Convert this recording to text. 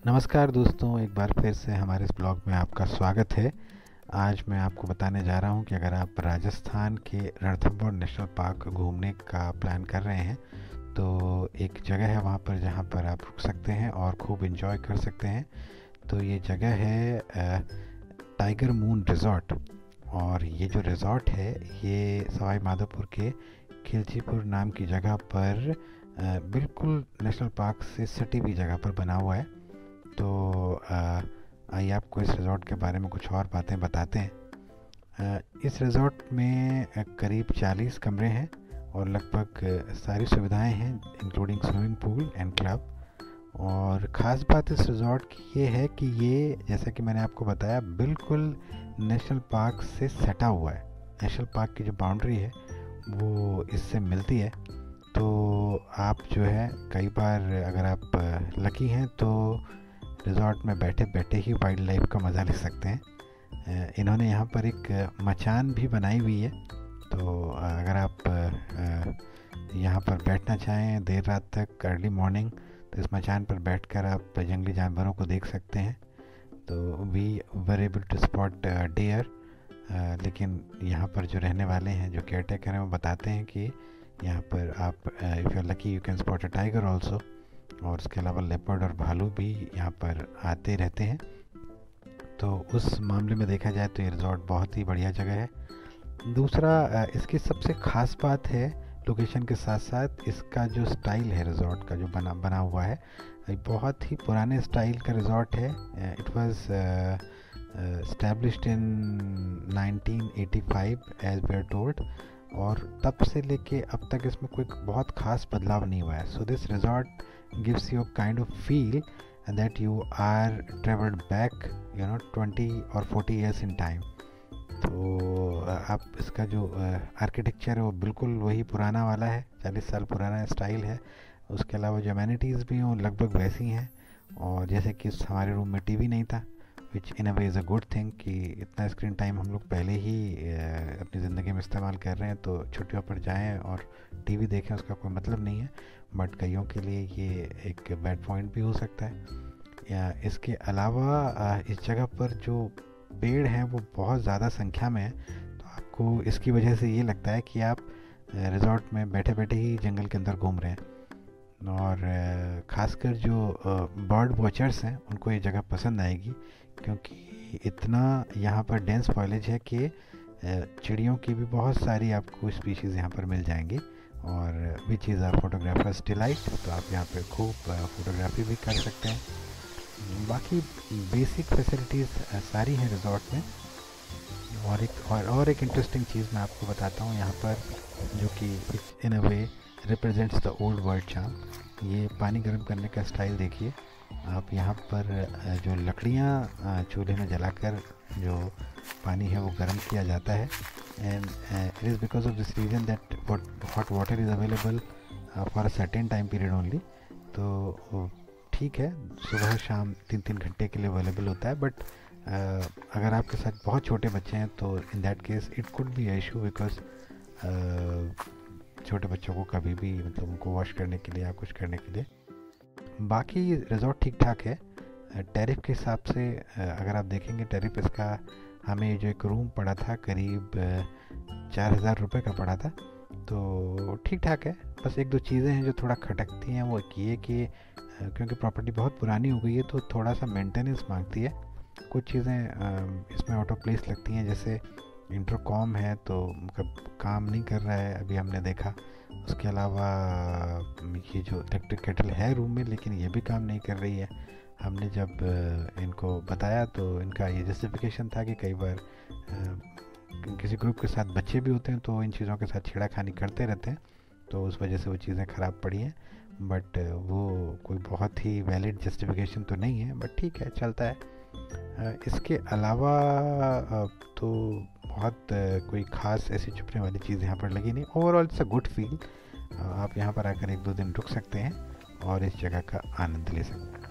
नमस्कार दोस्तों, एक बार फिर से हमारे इस ब्लॉग में आपका स्वागत है। आज मैं आपको बताने जा रहा हूं कि अगर आप राजस्थान के रणथंभौर नेशनल पार्क घूमने का प्लान कर रहे हैं तो एक जगह है वहां पर जहां पर आप रुक सकते हैं और खूब एंजॉय कर सकते हैं। तो ये जगह है टाइगर मून रिज़ॉर्ट। और ये जो रिज़ॉर्ट है ये सवाई माधोपुर के खिलचीपुर नाम की जगह पर बिल्कुल नेशनल पार्क से सटी हुई जगह पर बना हुआ है। तो आइए आपको इस रिज़ॉर्ट के बारे में कुछ और बातें बताते हैं। इस रिज़ॉर्ट में करीब 40 कमरे हैं और लगभग सारी सुविधाएं हैं including swimming pool and club. और ख़ास बात इस रिज़ॉर्ट की ये है कि ये, जैसा कि मैंने आपको बताया, बिल्कुल नेशनल पार्क से सटा हुआ है। नेशनल पार्क की जो बाउंड्री है वो इससे मिलती है। तो आप जो है कई बार अगर आप लकी हैं तो रिज़ॉर्ट में बैठे बैठे ही वाइल्ड लाइफ का मज़ा ले सकते हैं। इन्होंने यहाँ पर एक मचान भी बनाई हुई है। तो अगर आप यहाँ पर बैठना चाहें देर रात तक, अर्ली मॉर्निंग, तो इस मचान पर बैठकर आप जंगली जानवरों को देख सकते हैं। तो we were able to spot there. लेकिन यहाँ पर जो रहने वाले हैं, जो केयर टेकर हैं, वो बताते हैं कि यहाँ पर आप if you are lucky you can spot a tiger also. और उसके अलावा लेपर्ड और भालू भी यहाँ पर आते रहते हैं। तो उस मामले में देखा जाए तो ये रिज़ॉर्ट बहुत ही बढ़िया जगह है। दूसरा, इसकी सबसे ख़ास बात है लोकेशन के साथ साथ इसका जो स्टाइल है रिज़ॉर्ट का, जो बना हुआ है, बहुत ही पुराने स्टाइल का रिज़ॉर्ट है। It was established in 1985 as we are told. और तब से लेके अब तक इसमें कोई बहुत ख़ास बदलाव नहीं हुआ है। So this resort gives you a kind of feel that you are traveled back 20 or 40 years in time. तो आप इसका जो आर्किटेक्चर है वो बिल्कुल वही पुराना वाला है, 40 साल पुराना स्टाइल है। उसके अलावा जो अमेनिटीज़ भी हैं लगभग वैसी हैं। और जैसे कि हमारे रूम में टीवी नहीं था, which in a way is a good thing कि इतना स्क्रीन टाइम हम लोग पहले ही अपनी ज़िंदगी में इस्तेमाल कर रहे हैं। तो छुट्टियों पर जाएं और टीवी देखें उसका कोई मतलब नहीं है। बट कईयों के लिए ये एक बैड पॉइंट भी हो सकता है। या इसके अलावा इस जगह पर जो पेड़ हैं वो बहुत ज़्यादा संख्या में है। तो आपको इसकी वजह से ये लगता है कि आप रिज़ॉर्ट में बैठे बैठे ही जंगल के अंदर घूम रहे हैं। और ख़ासकर जो बर्ड वॉचर्स हैं उनको ये जगह पसंद आएगी, क्योंकि इतना यहाँ पर डेंस फॉलेज है कि चिड़ियों की भी बहुत सारी आपको स्पीशीज़ यहाँ पर मिल जाएंगी। और which is a photographers delight. तो आप यहाँ पे खूब फोटोग्राफी भी कर सकते हैं। बाकी बेसिक फैसिलिटीज़ सारी हैं रिज़ॉर्ट में। और एक इंटरेस्टिंग चीज़ मैं आपको बताता हूँ यहाँ पर, जो कि in a way represents the old world charm. ये पानी गर्म करने का स्टाइल देखिए। आप यहाँ पर जो लकड़ियाँ चूल्हे में जलाकर जो पानी है वो गर्म किया जाता है। And it is because of this reason that hot water is available for a certain time period only. तो ठीक है, सुबह शाम 3-3 घंटे के लिए अवेलेबल होता है। बट अगर आपके साथ बहुत छोटे बच्चे हैं तो in that case it could be issue, because छोटे बच्चों को कभी भी, मतलब उनको वॉश करने के लिए या कुछ करने के लिए। बाकी रिज़ॉर्ट ठीक ठाक है। टैरिफ के हिसाब से अगर आप देखेंगे, टैरिफ इसका हमें जो एक रूम पड़ा था करीब 4,000 रुपये का पड़ा था। तो ठीक ठाक है। बस एक दो चीज़ें हैं जो थोड़ा खटकती हैं, वो ये कि क्योंकि प्रॉपर्टी बहुत पुरानी हो गई है तो थोड़ा सा मेंटेनेंस मांगती है। कुछ चीज़ें इसमें आउट ऑफ प्लेस लगती हैं, जैसे इंटरकॉम है तो काम नहीं कर रहा है, अभी हमने देखा। उसके अलावा ये जो इलेक्ट्रिक केटल है रूम में, लेकिन ये भी काम नहीं कर रही है। हमने जब इनको बताया तो इनका ये जस्टिफिकेशन था कि कई बार किसी ग्रुप के साथ बच्चे भी होते हैं तो इन चीज़ों के साथ छेड़ाखानी करते रहते हैं, तो उस वजह से वो चीज़ें ख़राब पड़ी हैं। बट वो कोई बहुत ही वैलिड जस्टिफिकेशन तो नहीं है, बट ठीक है, चलता है। इसके अलावा तो बहुत कोई ख़ास ऐसी चुपने वाली चीज़ यहाँ पर लगी नहीं। Overall it's a good feel. आप यहाँ पर आकर 1-2 दिन रुक सकते हैं और इस जगह का आनंद ले सकते हैं।